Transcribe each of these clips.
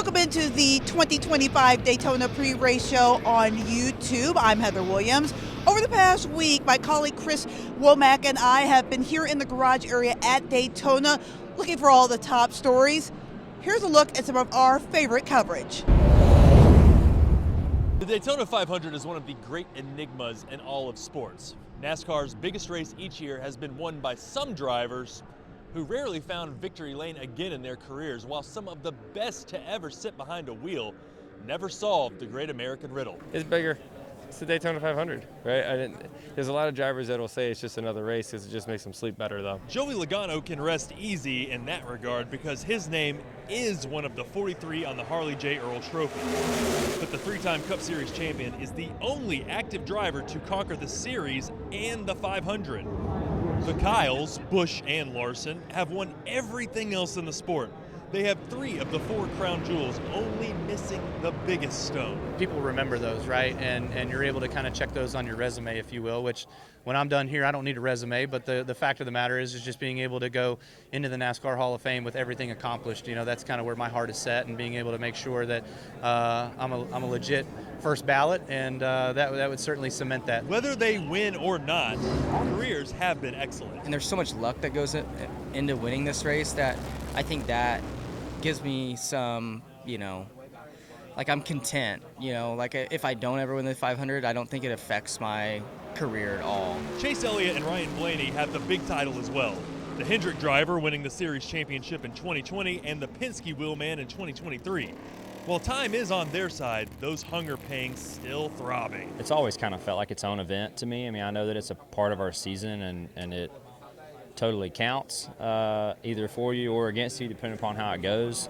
Welcome into the 2025 Daytona pre-race show on YouTube. I'm Heather Williams. Over the past week, my colleague Chris Womack and I have been here in the garage area at Daytona looking for all the top stories. Here's a look at some of our favorite coverage. The Daytona 500 is one of the great enigmas in all of sports. NASCAR's biggest race each year has been won by some drivers who rarely found victory lane again in their careers, while some of the best to ever sit behind a wheel never solved the great American riddle. It's bigger. It's the Daytona 500, right? There's a lot of drivers that will say it's just another race because it just makes them sleep better, though. Joey Logano can rest easy in that regard because his name is one of the 43 on the Harley J. Earl Trophy. But the three-time Cup Series champion is the only active driver to conquer the series and the 500. The Kyles, Busch, and Larson have won everything else in the sport. They have 3 of the 4 crown jewels, only missing the biggest stone. People remember those, right? And you're able to kind of check those on your resume, if you will, which when I'm done here, I don't need a resume, but the fact of the matter is just being able to go into the NASCAR Hall of Fame with everything accomplished. You know, that's kind of where my heart is set, and being able to make sure that I'm a legit first ballot, and that would certainly cement that. Whether they win or not, careers have been excellent. And there's so much luck that goes into winning this race that I think that gives me some, like I'm content, like if I don't ever win the 500, I don't think it affects my career at all. Chase Elliott and Ryan Blaney have the big title as well. The Hendrick driver winning the series championship in 2020 and the Penske wheelman in 2023. While time is on their side, those hunger pangs still throbbing. It's always kind of felt like its own event to me. I mean, I know that it's a part of our season and it totally counts, either for you or against you, depending upon how it goes.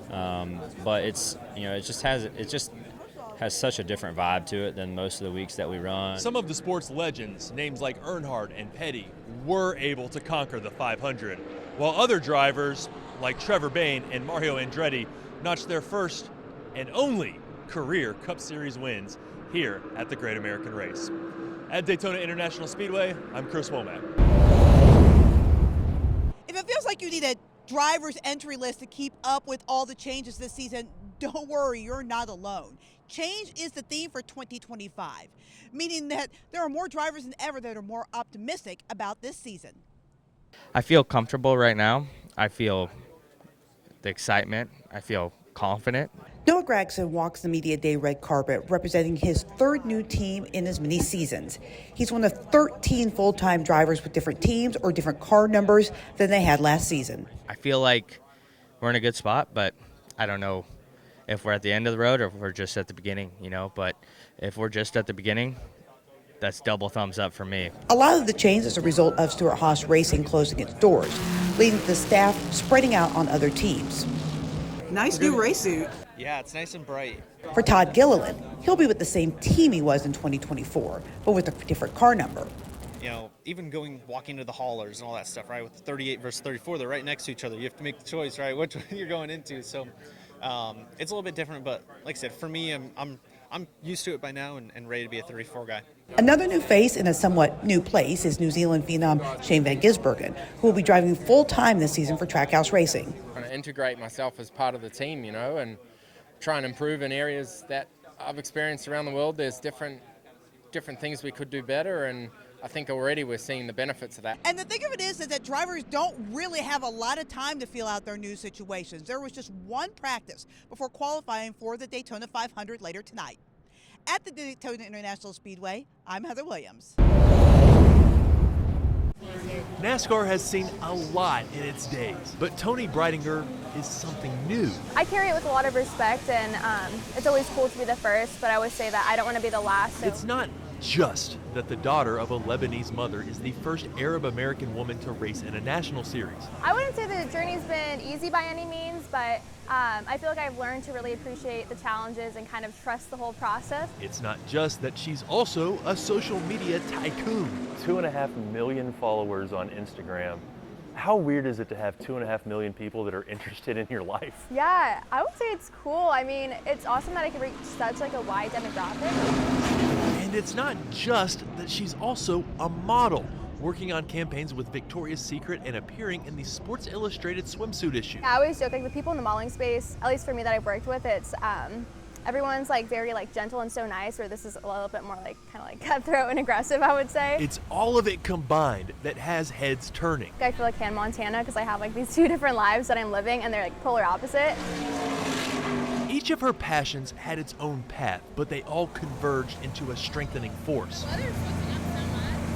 But it's, it just has such a different vibe to it than most of the weeks that we run. Some of the sport's legends, names like Earnhardt and Petty, were able to conquer the 500, while other drivers like Trevor Bayne and Mario Andretti notched their first and only career Cup Series wins here at the Great American Race. At Daytona International Speedway, I'm Chris Womack. If it feels like you need a driver's entry list to keep up with all the changes this season, don't worry, you're not alone. Change is the theme for 2025, meaning that there are more drivers than ever that are more optimistic about this season. I feel comfortable right now. I feel the excitement. I feel confident. Noah Gragson walks the media day red carpet representing his 3rd new team in as many seasons. He's one of 13 full-time drivers with different teams or different car numbers than they had last season. I feel like we're in a good spot, but I don't know if we're at the end of the road or if we're just at the beginning, but if we're just at the beginning, that's double thumbs up for me. A lot of the change is a result of Stewart-Haas Racing closing its doors, leading to the staff spreading out on other teams. Nice new race suit. Yeah, it's nice and bright. For Todd Gilliland, he'll be with the same team he was in 2024, but with a different car number. Even walking to the haulers and all that stuff, right? With the 38 versus 34, they're right next to each other. You have to make the choice, right? Which one you're going into. So it's a little bit different, but like I said, for me, I'm used to it by now and ready to be a 34 guy. Another new face in a somewhat new place is New Zealand phenom Shane Van Gisbergen, who will be driving full-time this season for Trackhouse Racing. Trying to integrate myself as part of the team, and try and improve in areas that I've experienced around the world. There's different things we could do better, and I think already we're seeing the benefits of that. And the thing of it is that drivers don't really have a lot of time to feel out their new situations. There was just one practice before qualifying for the Daytona 500 later tonight. At the Daytona International Speedway, I'm Heather Williams. NASCAR has seen a lot in its days, but Toni Breidinger is something new. I carry it with a lot of respect, and it's always cool to be the first, but I always say that I don't want to be the last. So. It's not just that the daughter of a Lebanese mother is the first Arab-American woman to race in a national series. I wouldn't say the journey's been easy by any means, but I feel like I've learned to really appreciate the challenges and kind of trust the whole process. It's not just that she's also a social media tycoon. 2.5 million followers on Instagram. How weird is it to have 2.5 million people that are interested in your life? Yeah, I would say it's cool. I mean, it's awesome that I can reach such a wide demographic. And it's not just that she's also a model. working on campaigns with Victoria's Secret and appearing in the Sports Illustrated swimsuit issue. I always joke, like the people in the modeling space, at least for me that I've worked with, it's everyone's like very like gentle and so nice, where this is a little bit more like kind of like cutthroat and aggressive, I would say. It's all of it combined that has heads turning. I feel like Hannah Montana because I have like these two different lives that I'm living and they're like polar opposite. Each of her passions had its own path, but they all converged into a strengthening force.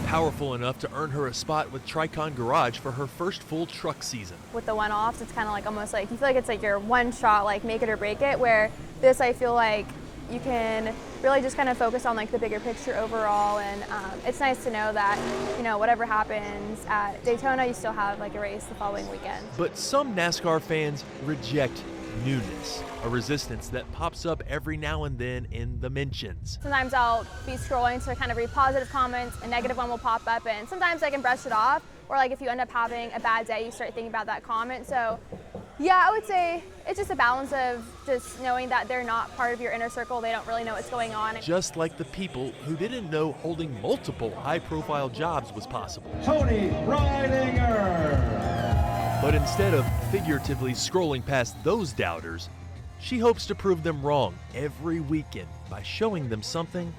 Powerful enough to earn her a spot with Tricon Garage for her first full truck season. With the one-offs, it's kind of like almost like you feel like it's like your one shot, like make it or break it, where this I feel like you can really just kind of focus on like the bigger picture overall, and it's nice to know that, you know, whatever happens at Daytona, you still have like a race the following weekend. But some NASCAR fans reject newness, a resistance that pops up every now and then in the mentions. Sometimes I'll be scrolling to kind of read positive comments, a negative one will pop up, and sometimes I can brush it off, or like if you end up having a bad day, you start thinking about that comment. So yeah, I would say it's just a balance of just knowing that they're not part of your inner circle, they don't really know what's going on. Just like the people who didn't know holding multiple high-profile jobs was possible. Toni Breidinger. But instead of figuratively scrolling past those doubters, she hopes to prove them wrong every weekend by showing them something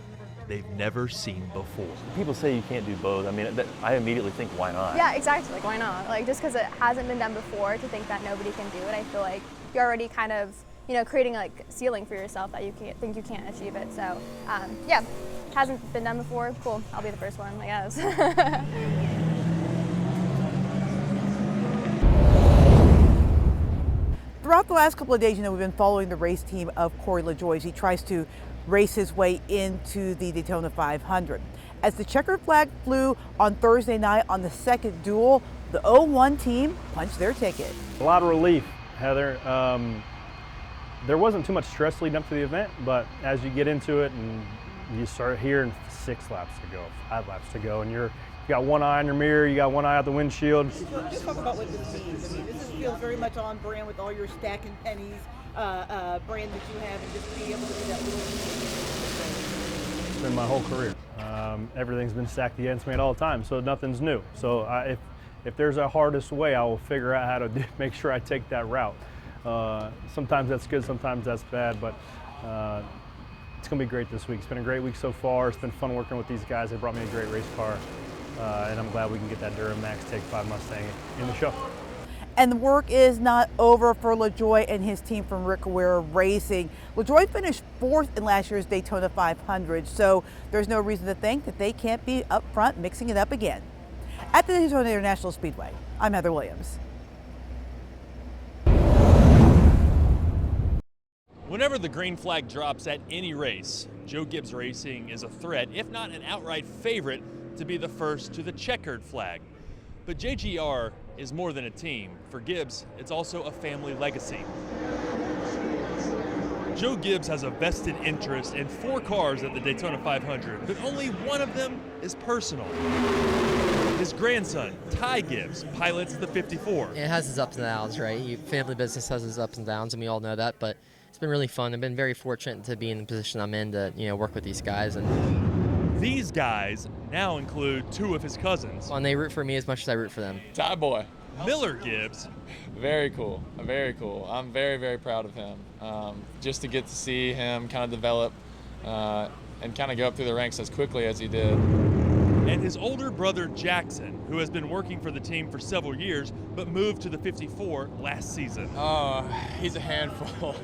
they've never seen before. People say you can't do both. I mean, I immediately think, why not? Yeah, exactly. Like, why not? Like, just because it hasn't been done before, to think that nobody can do it, I feel like you're already kind of, you know, creating like a ceiling for yourself that you can't think you can't achieve it. So, yeah, hasn't been done before. Cool. I'll be the first one, I guess. Throughout the last couple of days, you know, we've been following the race team of Corey LaJoie as he tries to race his way into the Daytona 500. As the checkered flag flew on Thursday night on the second duel, the 0-1 team punched their ticket. A lot of relief, Heather. There wasn't too much stress leading up to the event, but as you get into it and you start hearing 6 laps to go, 5 laps to go, and you got one eye on your mirror, you got one eye out the windshield. Just talk about what this means. I mean, this feels very much on brand with all your stacking pennies brand that you have, and just being able to do that little. It's been my whole career. Everything's been stacked against me at all times, so nothing's new. So if there's a hardest way, I will figure out how to make sure I take that route. Sometimes that's good, sometimes that's bad, but it's going to be great this week. It's been a great week so far. It's been fun working with these guys. They brought me a great race car, and I'm glad we can get that Durham Max Take 5 Mustang in the show. And the work is not over for LaJoie and his team from Rick Ware Racing. LaJoie finished 4th in last year's Daytona 500, so there's no reason to think that they can't be up front mixing it up again. At the Daytona International Speedway, I'm Heather Williams. Whenever the green flag drops at any race, Joe Gibbs Racing is a threat, if not an outright favorite, to be the first to the checkered flag. But JGR is more than a team. For Gibbs, it's also a family legacy. Joe Gibbs has a vested interest in 4 cars at the Daytona 500, but only one of them is personal. His grandson, Ty Gibbs, pilots the 54. It has its ups and downs, right? Family business has its ups and downs, and we all know that, but it's been really fun. I've been very fortunate to be in the position I'm in to, work with these guys. And these guys now include 2 of his cousins. And they root for me as much as I root for them. Ty boy. Miller Gibbs. Very cool, very cool. I'm very, very proud of him. Just to get to see him kind of develop and kind of go up through the ranks as quickly as he did. And his older brother Jackson, who has been working for the team for several years, but moved to the 54 last season. He's a handful.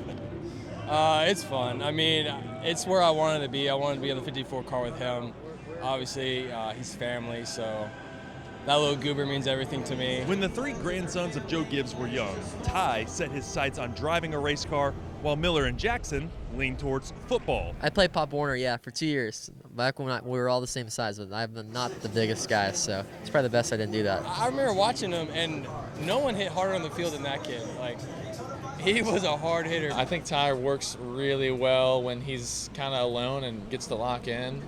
It's fun. I mean, it's where I wanted to be. I wanted to be on the 54 car with him. Obviously, he's family, so that little goober means everything to me. When the 3 grandsons of Joe Gibbs were young, Ty set his sights on driving a race car, while Miller and Jackson leaned towards football. I played Pop Warner, for 2 years. Back when we were all the same size, but I'm not the biggest guy, so it's probably the best I didn't do that. I remember watching him, and no one hit harder on the field than that kid. Like, he was a hard hitter. I think Ty works really well when he's kind of alone and gets to lock in,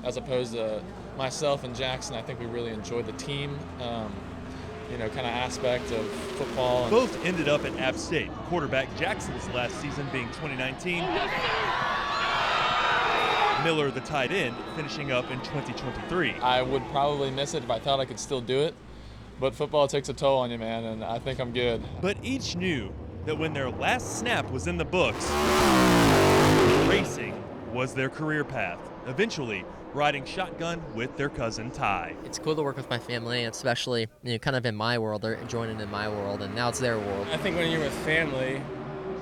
as opposed to myself and Jackson. I think we really enjoyed the team, kind of aspect of football. Both ended up at App State. Quarterback Jackson's last season being 2019. Miller, the tight end, finishing up in 2023. I would probably miss it if I thought I could still do it, but football takes a toll on you, man, and I think I'm good. But each knew that when their last snap was in the books, racing was their career path, eventually riding shotgun with their cousin Ty. It's cool to work with my family, especially kind of in my world. They're joining in my world, and now it's their world. I think when you're with family,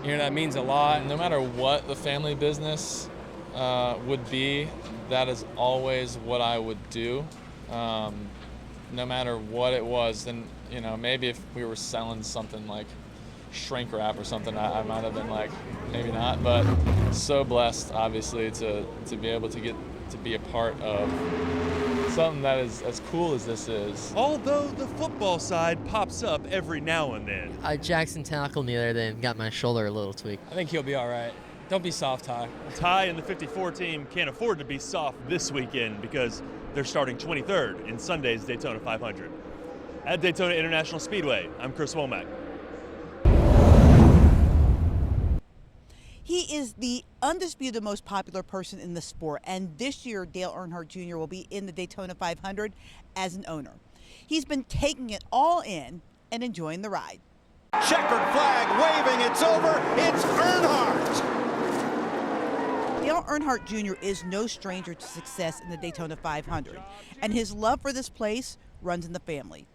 that means a lot. No matter what the family business would be, that is always what I would do. No matter what it was, then maybe if we were selling something like shrink wrap or something, I might have been like, maybe not. But so blessed, obviously, to be able to get to be a part of something that is as cool as this is. Although the football side pops up every now and then. Jackson tackled me the other day and got my shoulder a little tweaked. I think he'll be all right. Don't be soft, Ty. Ty and the 54 team can't afford to be soft this weekend because they're starting 23rd in Sunday's Daytona 500. At Daytona International Speedway, I'm Chris Womack. He is the undisputed most popular person in the sport, and this year Dale Earnhardt Jr. will be in the Daytona 500 as an owner. He's been taking it all in and enjoying the ride. Checkered flag waving, it's over, it's Earnhardt! Dale Earnhardt Jr. is no stranger to success in the Daytona 500, and his love for this place runs in the family,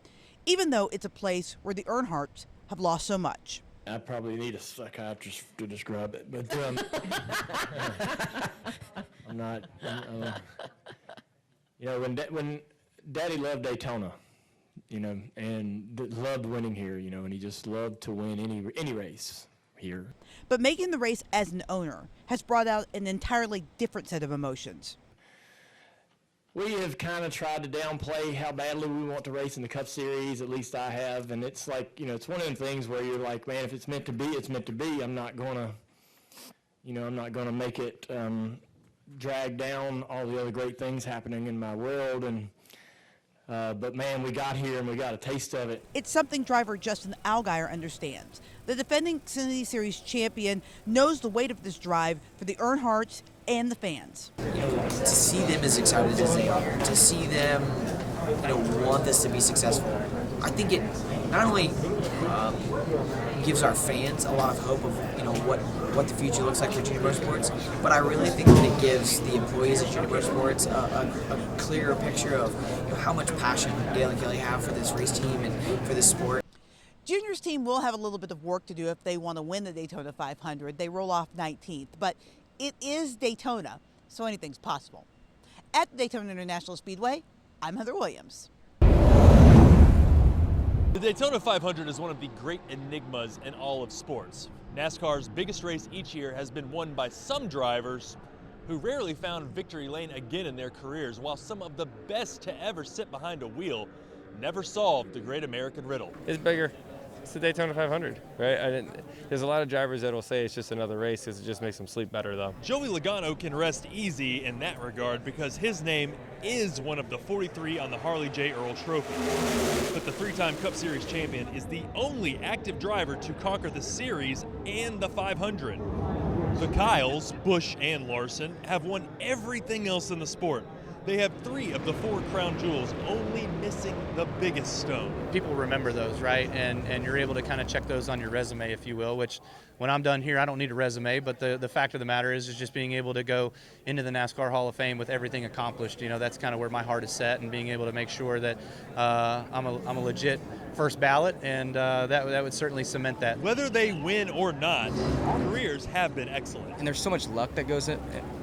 even though it's a place where the Earnhardts have lost so much. I probably need a psychiatrist to describe it, but I'm not. When Daddy loved Daytona, and loved winning here, and he just loved to win any race here. But making the race as an owner has brought out an entirely different set of emotions. We have kind of tried to downplay how badly we want to race in the Cup Series, at least I have, and it's like, it's one of them things where you're like, man, if it's meant to be, it's meant to be. I'm not gonna make it drag down all the other great things happening in my world, and but man, we got here and we got a taste of it. It's something driver Justin Allgaier understands. The defending Xfinity Series champion knows the weight of this drive for the Earnhardts and the fans. To see them as excited as they are, to see them, want this to be successful, I think it not only gives our fans a lot of hope of, what the future looks like for Junior Motorsports, but I really think that it gives the employees at Junior Motorsports a clearer picture of how much passion Dale and Kelly have for this race team and for this sport. Junior's team will have a little bit of work to do if they want to win the Daytona 500. They roll off 19th, but it is Daytona, so anything's possible. At the Daytona International Speedway, I'm Heather Williams. The Daytona 500 is one of the great enigmas in all of sports. NASCAR's biggest race each year has been won by some drivers who rarely found victory lane again in their careers, while some of the best to ever sit behind a wheel never solved the great American riddle. It's bigger. It's the Daytona 500, right? There's a lot of drivers that will say it's just another race because it just makes them sleep better, though. Joey Logano can rest easy in that regard because his name is one of the 43 on the Harley J. Earl Trophy. But the three-time Cup Series champion is the only active driver to conquer the series and the 500. The Kyles, Busch, and Larson have won everything else in the sport. They have 3 of the 4 crown jewels, only missing the biggest stone. People remember those, right? And you're able to kind of check those on your resume, if you will, which when I'm done here, I don't need a resume, but the fact of the matter is just being able to go into the NASCAR Hall of Fame with everything accomplished. That's kind of where my heart is set, and being able to make sure that I'm a legit first ballot, and that would certainly cement that. Whether they win or not, careers have been excellent. And there's so much luck that goes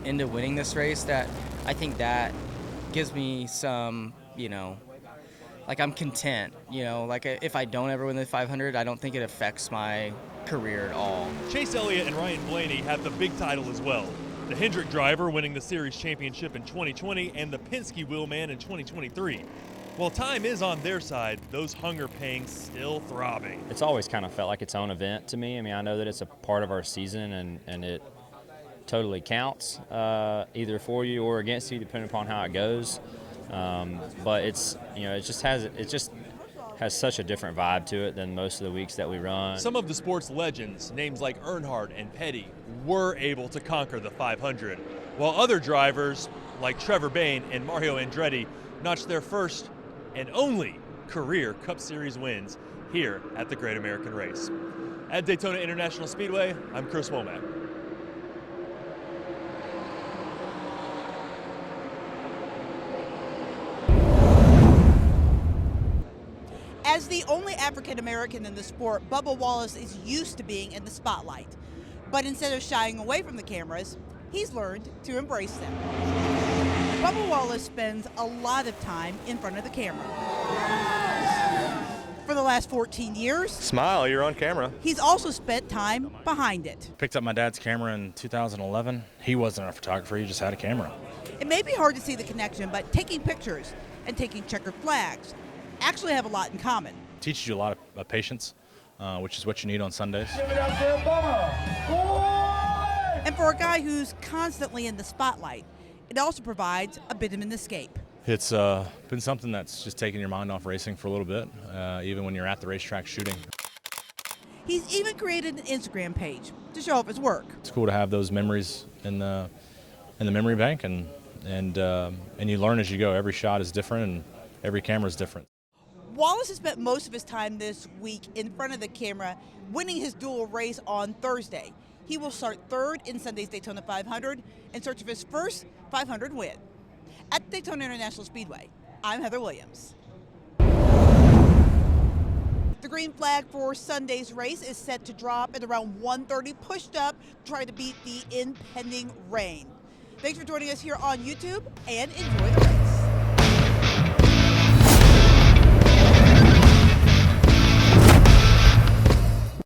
into winning this race that I think that gives me some, like I'm content, like if I don't ever win the 500, I don't think it affects my career at all. Chase Elliott and Ryan Blaney have the big title as well. The Hendrick driver winning the series championship in 2020 and the Penske wheelman in 2023. While time is on their side, those hunger pangs still throbbing. It's always kind of felt like its own event to me. I know that it's a part of our season and it totally counts, either for you or against you, depending upon how it goes. But it's, it just has such a different vibe to it than most of the weeks that we run. Some of the sport's legends, names like Earnhardt and Petty, were able to conquer the 500. while other drivers like Trevor Bayne and Mario Andretti notched their first and only career Cup Series wins here at the Great American Race. At Daytona International Speedway, I'm Chris Womack. As the only African American in the sport, Bubba Wallace is used to being in the spotlight. But instead of shying away from the cameras, he's learned to embrace them. Bubba Wallace spends a lot of time in front of the camera. For the last 14 years, Smile, you're on camera. He's also spent time behind it. Picked up my dad's camera in 2011. He wasn't a photographer, he just had a camera. It may be hard to see the connection, but taking pictures and taking checkered flags actually have a lot in common. Teaches you a lot of patience, which is what you need on Sundays. And for a guy who's constantly in the spotlight, it also provides a bit of an escape. It's been something that's just taken your mind off racing for a little bit, even when you're at the racetrack shooting. He's even created an Instagram page to show off his work. It's cool to have those memories in the memory bank, and you learn as you go. Every shot is different, and every camera is different. Wallace has spent most of his time this week in front of the camera, winning his dual race on Thursday. He will start third in Sunday's Daytona 500 in search of his first 500 win. At Daytona International Speedway, I'm Heather Williams. The green flag for Sunday's race is set to drop at around 1:30, pushed up to try to beat the impending rain. Thanks for joining us here on YouTube, and enjoy the race.